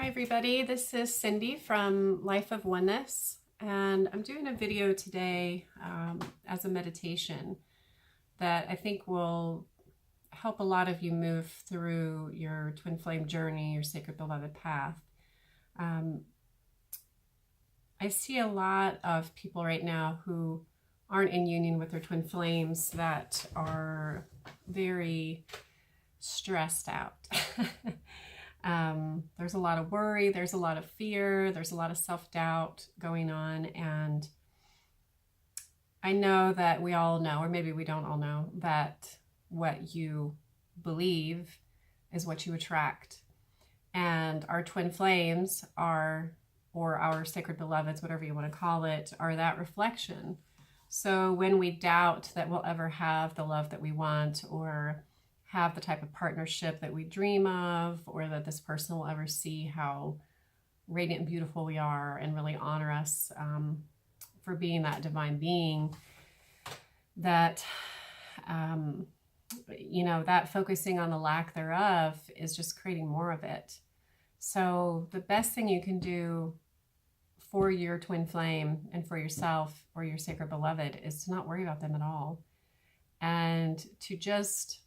Hi everybody, this is Cindy from Life of Oneness, and I'm doing a video today as a meditation that I think will help a lot of you move through your twin flame journey, your sacred beloved path. I see a lot of people right now who aren't in union with their twin flames that are very stressed out. There's a lot of worry, there's a lot of fear, there's a lot of self-doubt going on, and I know that we all know, or maybe we don't all know, that what you believe is what you attract. And our twin flames are, or our sacred beloveds, whatever you want to call it, are that reflection. So when we doubt that we'll ever have the love that we want, or have the type of partnership that we dream of, or that this person will ever see how radiant and beautiful we are and really honor us for being that divine being, that, that focusing on the lack thereof is just creating more of it. So the best thing you can do for your twin flame and for yourself or your sacred beloved is to not worry about them at all, and to just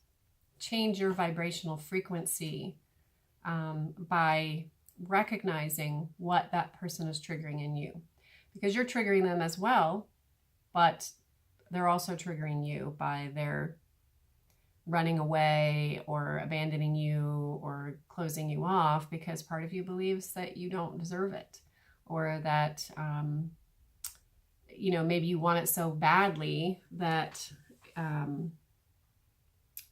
change your vibrational frequency by recognizing what that person is triggering in you, because you're triggering them as well, but they're also triggering you by their running away or abandoning you or closing you off because part of you believes that you don't deserve it, or that maybe you want it so badly that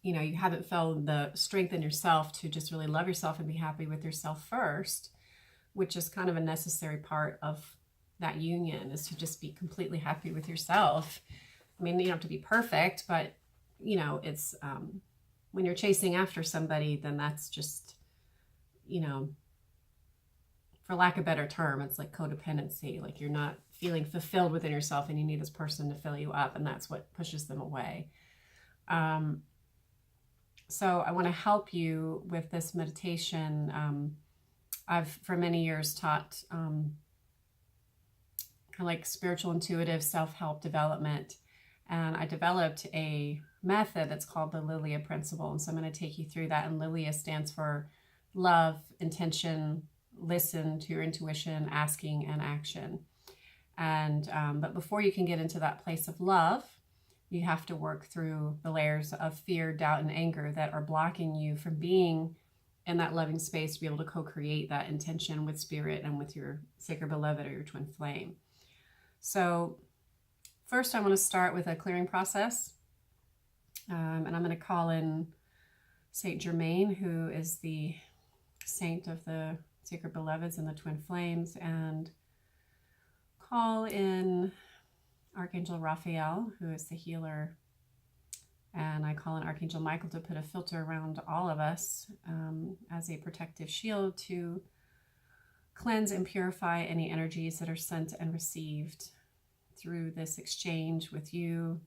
you haven't felt the strength in yourself to just really love yourself and be happy with yourself first, which is kind of a necessary part of that union, is to just be completely happy with yourself. I mean, you don't have to be perfect, but it's when you're chasing after somebody, then that's just, for lack of a better term, it's like codependency. Like you're not feeling fulfilled within yourself and you need this person to fill you up, and that's what pushes them away. So I want to help you with this meditation. I've for many years taught kind of like spiritual intuitive self-help development, and I developed a method that's called the Lilia principle, and so I'm going to take you through that. And Lilia stands for love, intention, listen to your intuition, asking, and action. And but before you can get into that place of love, you have to work through the layers of fear, doubt, and anger that are blocking you from being in that loving space to be able to co-create that intention with spirit and with your sacred beloved or your twin flame. So first I want to start with a clearing process. And I'm going to call in Saint Germain, who is the saint of the sacred beloveds and the twin flames, and call in Archangel Raphael, who is the healer, and I call in Archangel Michael to put a filter around all of us as a protective shield to cleanse and purify any energies that are sent and received through this exchange with you,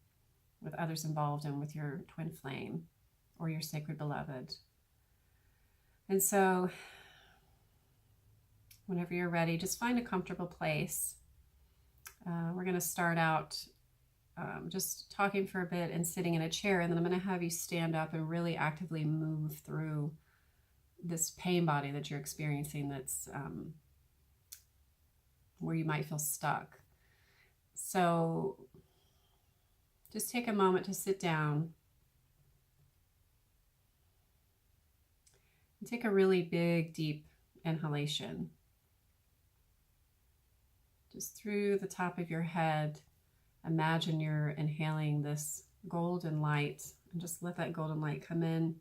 with others involved, and with your twin flame or your sacred beloved. And so whenever you're ready, just find a comfortable place. We're going to start out just talking for a bit and sitting in a chair, and then I'm going to have you stand up and really actively move through this pain body that you're experiencing, that's where you might feel stuck. So just take a moment to sit down and take a really big, deep inhalation. Just through the top of your head, imagine you're inhaling this golden light, and just let that golden light come in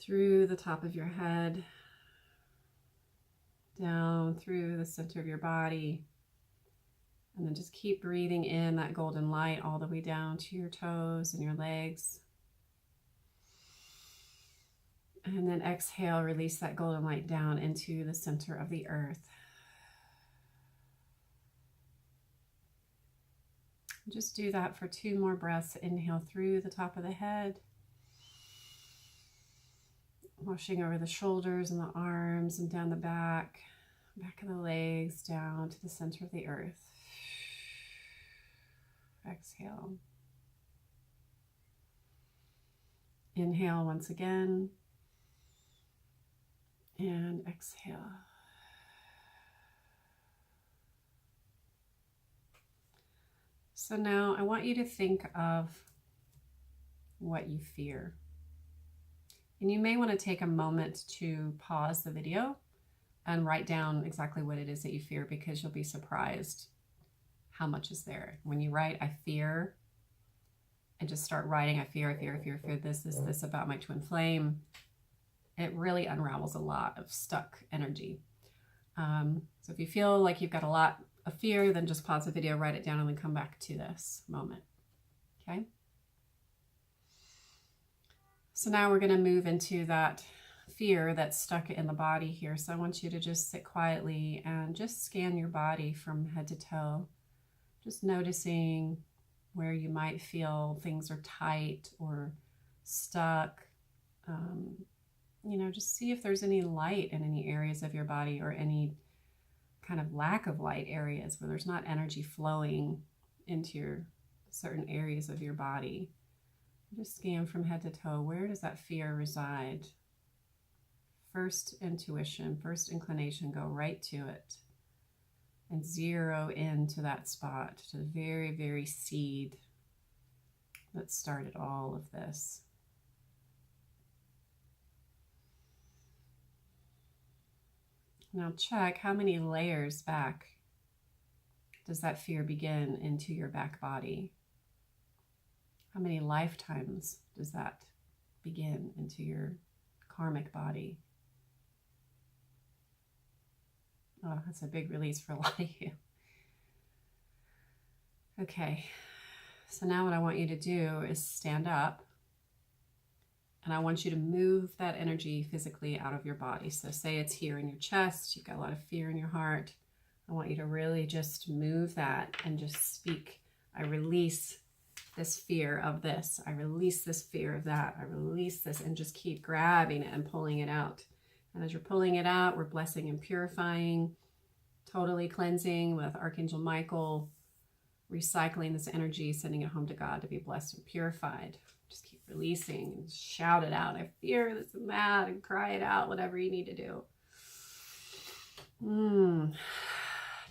through the top of your head, down through the center of your body, and then just keep breathing in that golden light all the way down to your toes and your legs. And then exhale, release that golden light down into the center of the earth. Just do that for 2 more breaths. Inhale through the top of the head. Washing over the shoulders and the arms and down the back of the legs, down to the center of the earth. Exhale. Inhale once again. And exhale. So now I want you to think of what you fear. And you may want to take a moment to pause the video and write down exactly what it is that you fear, because you'll be surprised how much is there. When you write, I fear, and just start writing, I fear this about my twin flame, it really unravels a lot of stuck energy. So if you feel like you've got a lot of fear, then just pause the video, write it down, and then come back to this moment. Okay? So now we're going to move into that fear that's stuck in the body here. So I want you to just sit quietly and just scan your body from head to toe, just noticing where you might feel things are tight or stuck. You know, just see if there's any light in any areas of your body, or any kind of lack of light areas where there's not energy flowing into your certain areas of your body. Just scan from head to toe. Where does that fear reside? First intuition, first inclination, go right to it and zero into that spot, to the very, very seed that started all of this. Now check how many layers back does that fear begin into your back body. How many lifetimes does that begin into your karmic body? Oh, that's a big release for a lot of you. Okay, so now what I want you to do is stand up, and I want you to move that energy physically out of your body. So say it's here in your chest, you've got a lot of fear in your heart. I want you to really just move that and just speak. I release this fear of this. I release this fear of that. I release this, and just keep grabbing it and pulling it out. And as you're pulling it out, we're blessing and purifying, totally cleansing with Archangel Michael, recycling this energy, sending it home to God to be blessed and purified. Just keep releasing and shout it out. I fear this and that, and cry it out, whatever you need to do.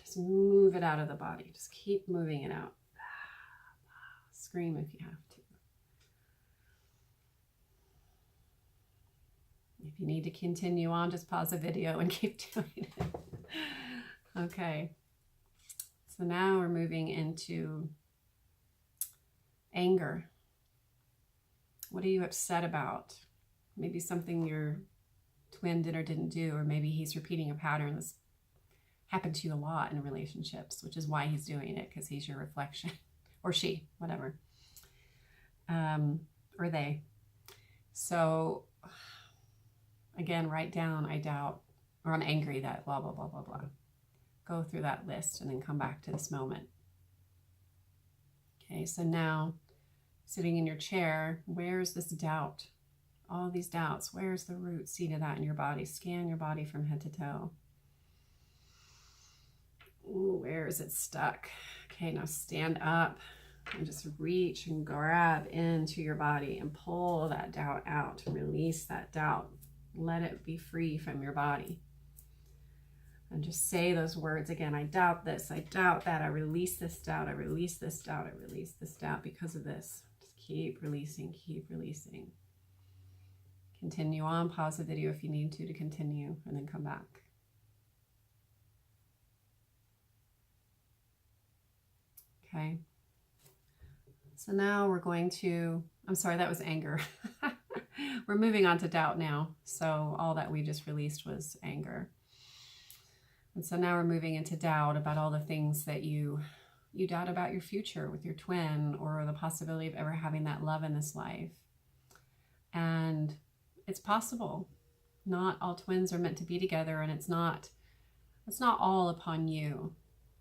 Just move it out of the body. Just keep moving it out. Scream if you have to. If you need to continue on, just pause the video and keep doing it. Okay. So now we're moving into anger. What are you upset about? Maybe something your twin did or didn't do, or maybe he's repeating a pattern that's happened to you a lot in relationships, which is why he's doing it, because he's your reflection. Or she, whatever. Or they. So again, write down, I doubt, or I'm angry that blah, blah, blah, blah, blah. Go through that list and then come back to this moment. Okay, so now sitting in your chair, where's this doubt? All these doubts, where's the root seed of that in your body? Scan your body from head to toe. Ooh, where is it stuck? Okay, now stand up and just reach and grab into your body and pull that doubt out. Release that doubt. Let it be free from your body. And just say those words again. I doubt this. I doubt that. I release this doubt. I release this doubt. I release this doubt because of this. Just keep releasing. Keep releasing. Continue on. Pause the video if you need to continue, and then come back. Okay. So now we're going to, I'm sorry, that was anger. We're moving on to doubt now. So all that we just released was anger. And so now we're moving into doubt about all the things that you doubt about your future with your twin, or the possibility of ever having that love in this life. And it's possible. Not all twins are meant to be together, and it's not all upon you.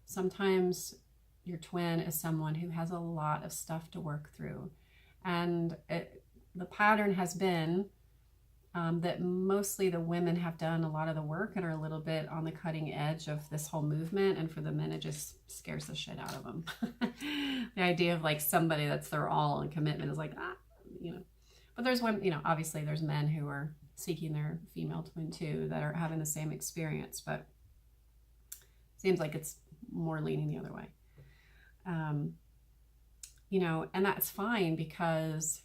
Sometimes your twin is someone who has a lot of stuff to work through. And the pattern has been that mostly the women have done a lot of the work and are a little bit on the cutting edge of this whole movement. And for the men, it just scares the shit out of them. The idea of like somebody that's their all and commitment is like, you know. But there's women, you know, obviously there's men who are seeking their female twin too that are having the same experience, but it seems like it's more leaning the other way. You know, and that's fine, because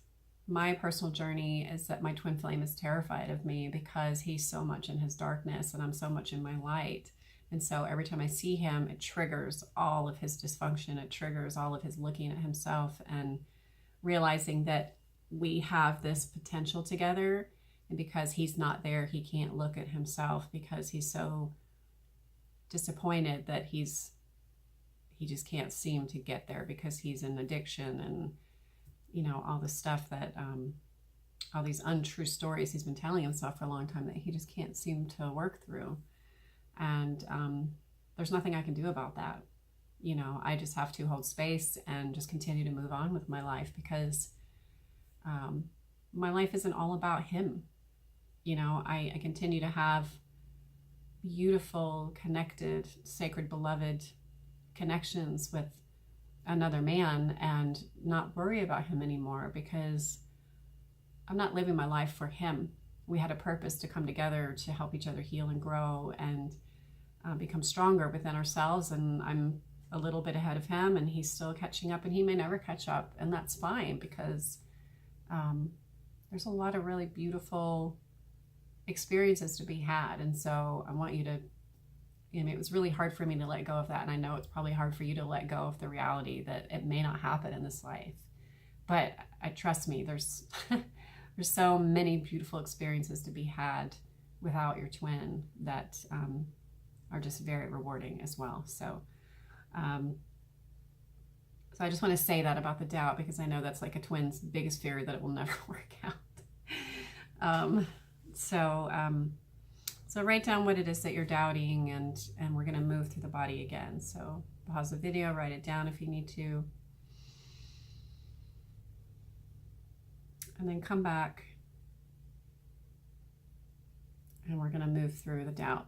my personal journey is that my twin flame is terrified of me because he's so much in his darkness and I'm so much in my light. And so every time I see him, it triggers all of his dysfunction. It triggers all of his looking at himself and realizing that we have this potential together. And because he's not there, he can't look at himself because he's so disappointed that he just can't seem to get there because he's in addiction and, you know, all the stuff that, all these untrue stories he's been telling himself for a long time that he just can't seem to work through. And there's nothing I can do about that. You know, I just have to hold space and just continue to move on with my life, because my life isn't all about him. You know, I continue to have beautiful, connected, sacred, beloved connections with another man and not worry about him anymore, because I'm not living my life for him. We had a purpose to come together to help each other heal and grow and become stronger within ourselves. And I'm a little bit ahead of him and he's still catching up, and he may never catch up, and that's fine, because there's a lot of really beautiful experiences to be had. And so I want you to, you know, it was really hard for me to let go of that. And I know it's probably hard for you to let go of the reality that it may not happen in this life. But trust me, there's there's so many beautiful experiences to be had without your twin that are just very rewarding as well. So I just want to say that about the doubt, because I know that's like a twin's biggest fear, that it will never work out. So write down what it is that you're doubting, and we're going to move through the body again. So pause the video, write it down if you need to. And then come back. And we're going to move through the doubt.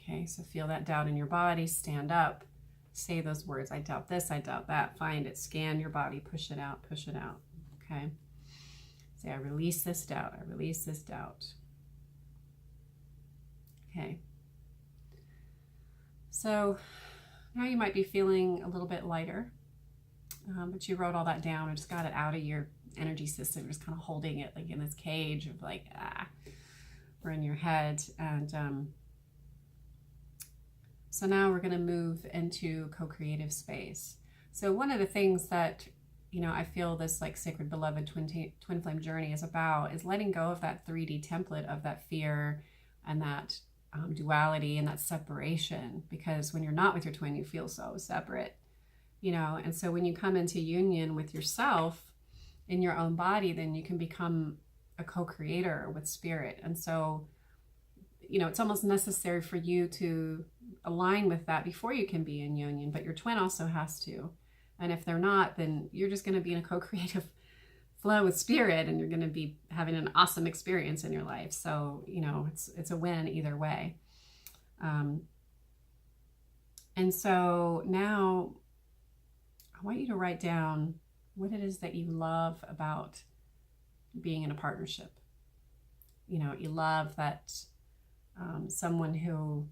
Okay, so feel that doubt in your body, stand up, say those words. I doubt this, I doubt that. Find it, scan your body, push it out, push it out. Okay. Say, I release this doubt, I release this doubt. Okay. So now you might be feeling a little bit lighter, but you wrote all that down and just got it out of your energy system. You're just kind of holding it like in this cage of like, or in your head. And so now we're going to move into co-creative space. So one of the things that, you know, I feel this like sacred beloved twin flame journey is about is letting go of that 3D template of that fear and that duality and that separation, because when you're not with your twin, you feel so separate, you know. And so when you come into union with yourself in your own body, then you can become a co-creator with spirit. And so, you know, it's almost necessary for you to align with that before you can be in union, but your twin also has to. And if they're not, then you're just going to be in a co-creative flow with spirit, and you're going to be having an awesome experience in your life. So, you know, it's a win either way. And so now I want you to write down what it is that you love about being in a partnership. You know, you love that someone who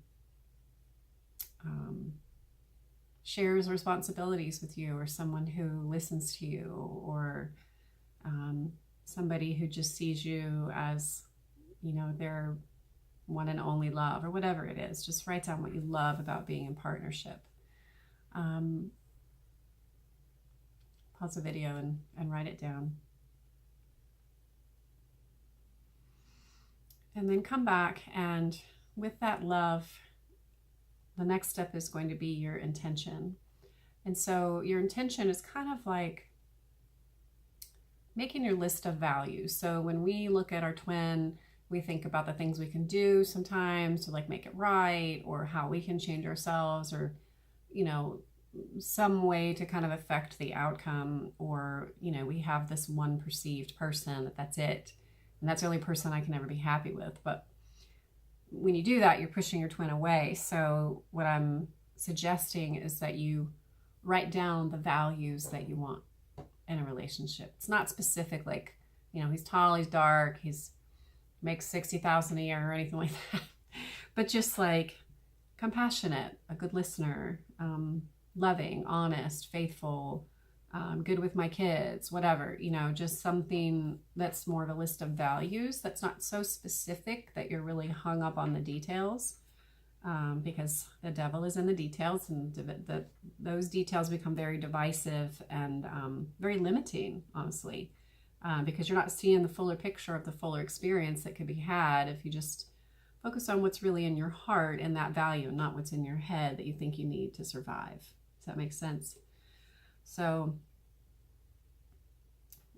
shares responsibilities with you, or someone who listens to you, or somebody who just sees you as, you know, their one and only love, or whatever it is. Just write down what you love about being in partnership. Pause the video and write it down. And then come back, and with that love, the next step is going to be your intention. And so your intention is kind of like making your list of values. So when we look at our twin, we think about the things we can do sometimes to like make it right, or how we can change ourselves, or, you know, some way to kind of affect the outcome. Or, you know, we have this one perceived person that's it. And that's the only person I can ever be happy with. But when you do that, you're pushing your twin away. So what I'm suggesting is that you write down the values that you want in a relationship. It's not specific, like, you know, he's tall, he's dark, he's makes 60,000 a year or anything like that. But just like compassionate, a good listener, loving, honest, faithful, good with my kids, whatever, you know, just something that's more of a list of values that's not so specific that you're really hung up on the details, because the devil is in the details, and those details become very divisive and very limiting, honestly, because you're not seeing the fuller picture of the fuller experience that could be had if you just focus on what's really in your heart and that value, and not what's in your head that you think you need to survive. Does that make sense? So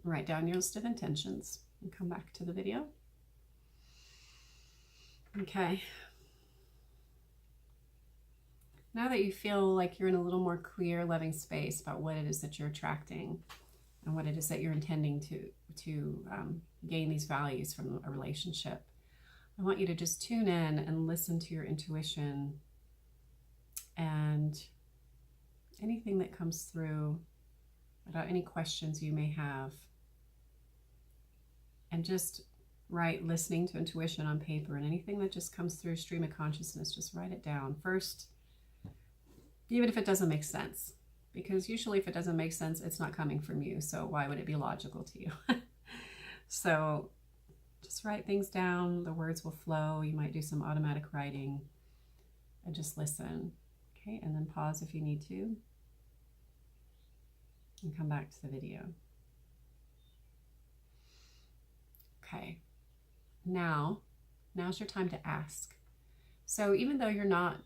write down your list of intentions and come back to the video. Okay. Now that you feel like you're in a little more clear, loving space about what it is that you're attracting and what it is that you're intending to gain these values from a relationship, I want you to just tune in and listen to your intuition and anything that comes through about any questions you may have. And just write listening to intuition on paper, and anything that just comes through stream of consciousness, just write it down first, even if it doesn't make sense, because usually if it doesn't make sense, it's not coming from you. So why would it be logical to you? So just write things down. The words will flow. You might do some automatic writing and just listen. Okay, and then pause if you need to and come back to the video. Okay, now's your time to ask. So even though you're not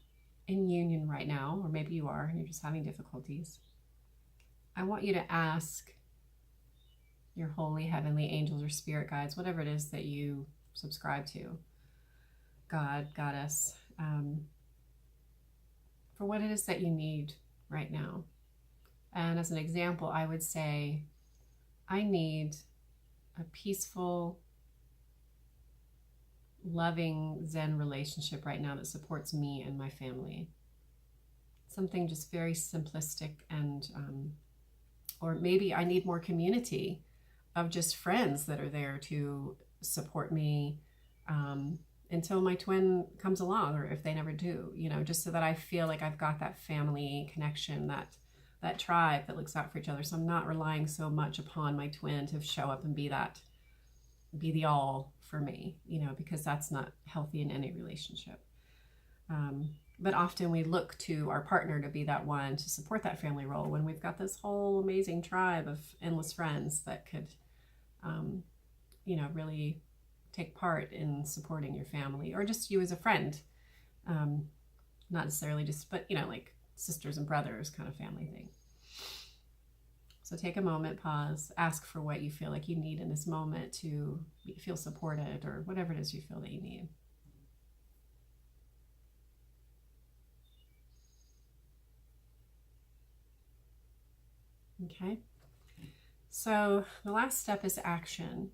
in union right now, or maybe you are and you're just having difficulties, I want you to ask your holy heavenly angels or spirit guides, whatever it is that you subscribe to, God, Goddess, for what it is that you need right now. And as an example, I would say, I need a peaceful, loving Zen relationship right now that supports me and my family. Something just very simplistic, and or maybe I need more community of just friends that are there to support me until my twin comes along, or if they never do, you know, just so that I feel like I've got that family connection, that tribe that looks out for each other. So I'm not relying so much upon my twin to show up and be the all for me, you know, because that's not healthy in any relationship. But often we look to our partner to be that one to support that family role, when we've got this whole amazing tribe of endless friends that could, you know, really take part in supporting your family, or just you as a friend. Not necessarily just, but, you know, like sisters and brothers kind of family thing. So take a moment, pause, ask for what you feel like you need in this moment to feel supported, or whatever it is you feel that you need. Okay. So the last step is action.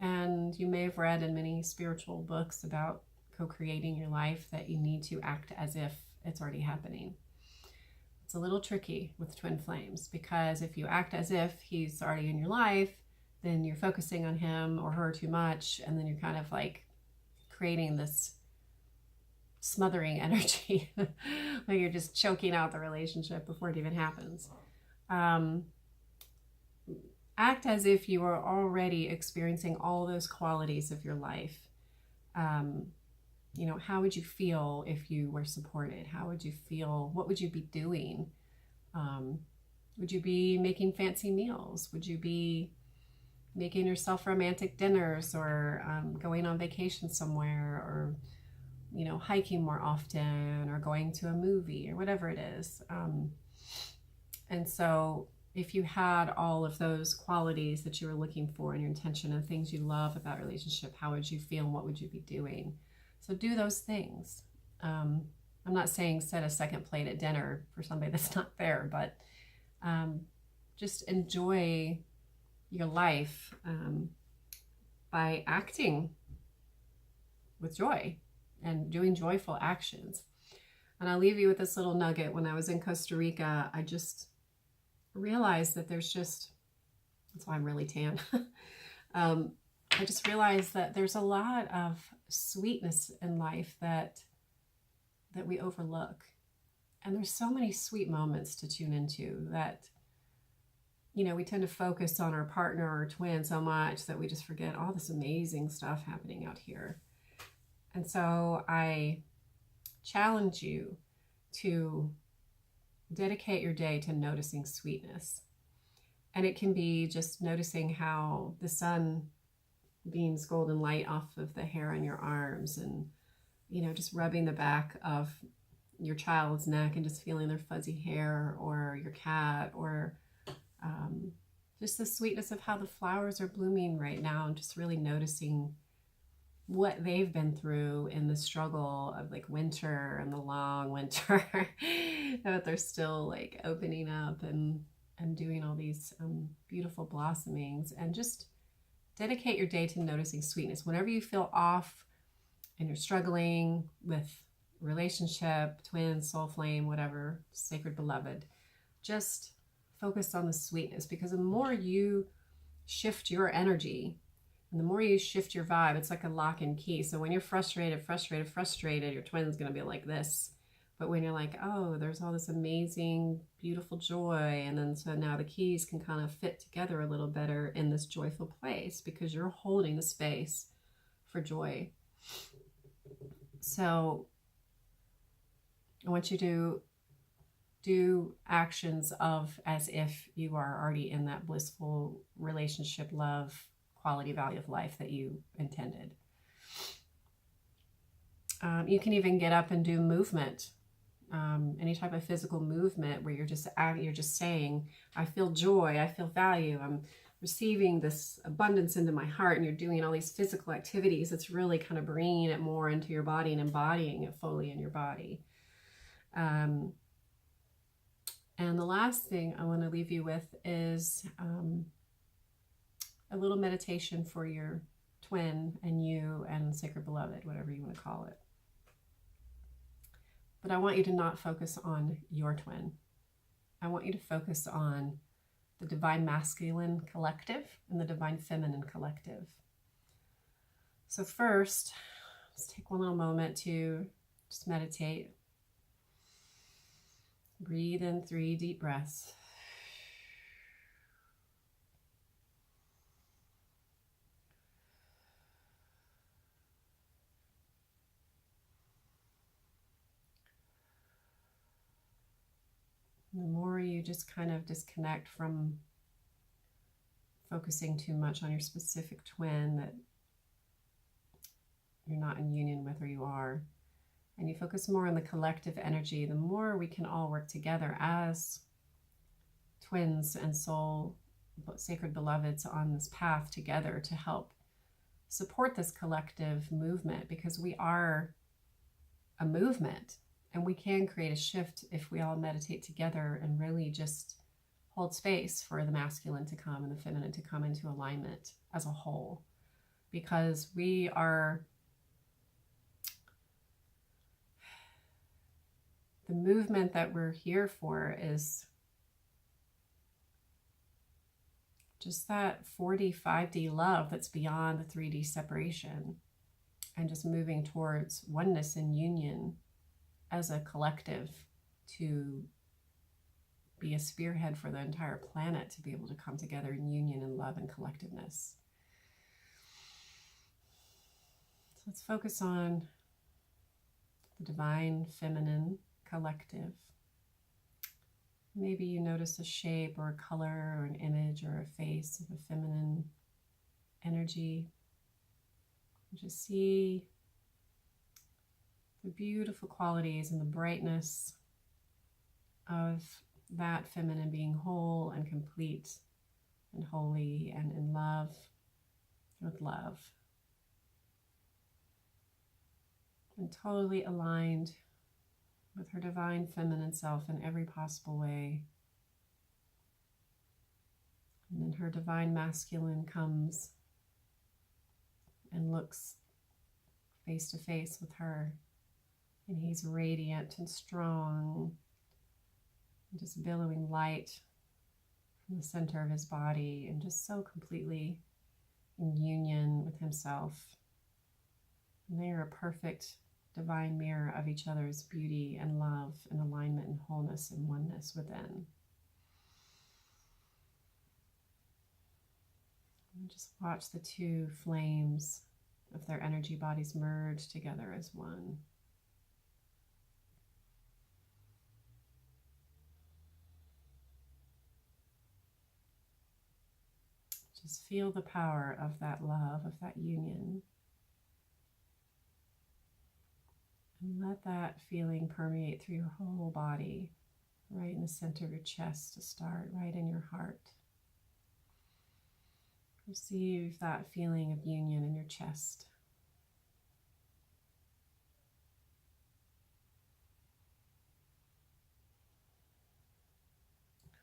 And you may have read in many spiritual books about co-creating your life that you need to act as if it's already happening. It's a little tricky with twin flames, because if you act as if he's already in your life, then you're focusing on him or her too much, and then you're kind of like creating this smothering energy, like you're just choking out the relationship before it even happens. Act as if you are already experiencing all those qualities of your life. You know, how would you feel if you were supported? How would you feel? What would you be doing? Would you be making fancy meals? Would you be making yourself romantic dinners, or going on vacation somewhere, or, you know, hiking more often, or going to a movie, or whatever it is? And so if you had all of those qualities that you were looking for in your intention, and things you love about relationship, how would you feel and what would you be doing? So do those things. I'm not saying set a second plate at dinner for somebody that's not there, but just enjoy your life by acting with joy and doing joyful actions. And I'll leave you with this little nugget. When I was in Costa Rica, I just realized that that's why I'm really tan. I just realized that there's a lot of sweetness in life that we overlook. And there's so many sweet moments to tune into that, we tend to focus on our partner or twin so much that we just forget all this amazing stuff happening out here. And so I challenge you to dedicate your day to noticing sweetness. And it can be just noticing how the sun beams golden light off of the hair on your arms, and, just rubbing the back of your child's neck and just feeling their fuzzy hair, or your cat, or just the sweetness of how the flowers are blooming right now, and just really noticing what they've been through in the struggle of like winter and the long winter, that they're still like opening up and doing all these beautiful blossomings. And just dedicate your day to noticing sweetness. Whenever you feel off and you're struggling with relationship, twin, soul flame, whatever, sacred beloved, just focus on the sweetness, because the more you shift your energy and the more you shift your vibe, it's like a lock and key. So when you're frustrated, your twin's going to be like this. But when you're like, oh, there's all this amazing, beautiful joy, and then so now the keys can kind of fit together a little better in this joyful place, because you're holding the space for joy. So I want you to do actions of as if you are already in that blissful relationship, love, quality, value of life that you intended. You can even get up and do movement, any type of physical movement where you're just saying, I feel joy, I feel value, I'm receiving this abundance into my heart, and you're doing all these physical activities. It's really kind of bringing it more into your body and embodying it fully in your body. And the last thing I want to leave you with is a little meditation for your twin and you and sacred beloved, whatever you want to call it. But I want you to not focus on your twin. I want you to focus on the divine masculine collective and the divine feminine collective. So first, let's take one little moment to just meditate. Breathe in 3 deep breaths. The more you just kind of disconnect from focusing too much on your specific twin that you're not in union with, or you are, and you focus more on the collective energy, the more we can all work together as twins and soul sacred beloveds on this path together to help support this collective movement, because we are a movement. And we can create a shift if we all meditate together and really just hold space for the masculine to come and the feminine to come into alignment as a whole. Because we are, the movement that we're here for is just that 4D, 5D love that's beyond the 3D separation, and just moving towards oneness and union as a collective, to be a spearhead for the entire planet to be able to come together in union and love and collectiveness. So let's focus on the divine feminine collective. Maybe you notice a shape or a color or an image or a face of a feminine energy. Just see the beautiful qualities and the brightness of that feminine being whole and complete and holy and in love with love, and totally aligned with her divine feminine self in every possible way. And then her divine masculine comes and looks face to face with her. And he's radiant and strong, and just billowing light from the center of his body, and just so completely in union with himself. And they are a perfect divine mirror of each other's beauty and love and alignment and wholeness and oneness within. And just watch the two flames of their energy bodies merge together as one. Just feel the power of that love, of that union. And let that feeling permeate through your whole body, right in the center of your chest to start, right in your heart. Receive that feeling of union in your chest.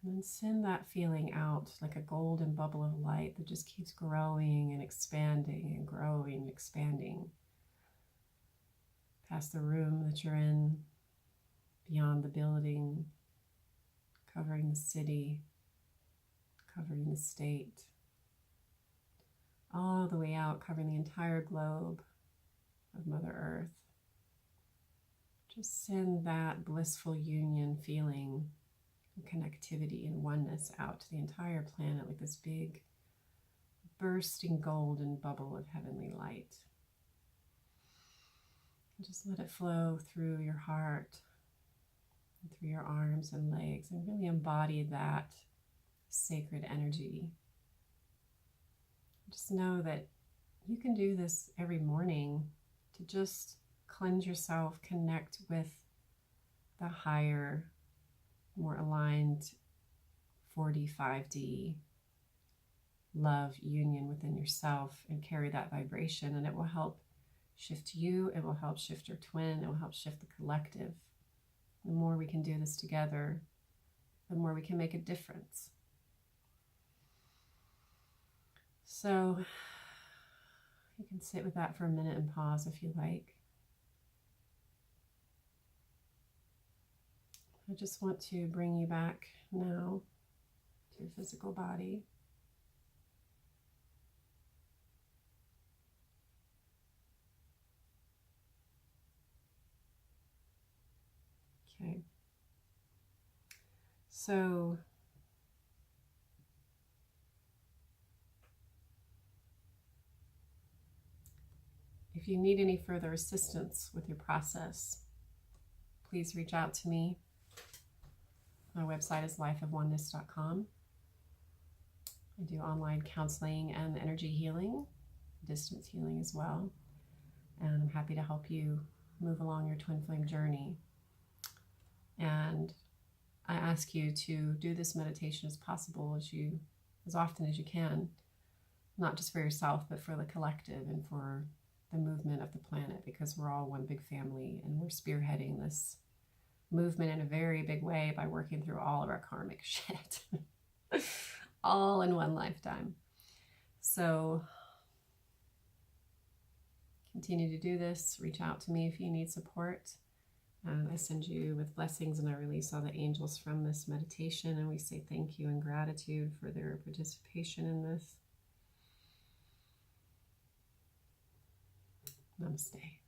And then send that feeling out like a golden bubble of light that just keeps growing and expanding and growing and expanding. Past the room that you're in, beyond the building, covering the city, covering the state, all the way out, covering the entire globe of Mother Earth. Just send that blissful union feeling, connectivity and oneness out to the entire planet like this big bursting golden bubble of heavenly light. And just let it flow through your heart and through your arms and legs, and really embody that sacred energy. Just know that you can do this every morning to just cleanse yourself, connect with the higher, more aligned 45D love union within yourself, and carry that vibration, and it will help shift you, it will help shift your twin, it will help shift the collective. The more we can do this together, the more we can make a difference. So you can sit with that for a minute and pause if you like. I just want to bring you back now to your physical body. Okay. So if you need any further assistance with your process, please reach out to me. My website is lifeofoneness.com. I do online counseling and energy healing, distance healing as well. And I'm happy to help you move along your twin flame journey. And I ask you to do this meditation as often as you can, not just for yourself, but for the collective and for the movement of the planet, because we're all one big family, and we're spearheading this movement in a very big way by working through all of our karmic shit, all in one lifetime. So continue to do this. Reach out to me if you need support. I send you with blessings, and I release all the angels from this meditation, and we say thank you and gratitude for their participation in this. Namaste.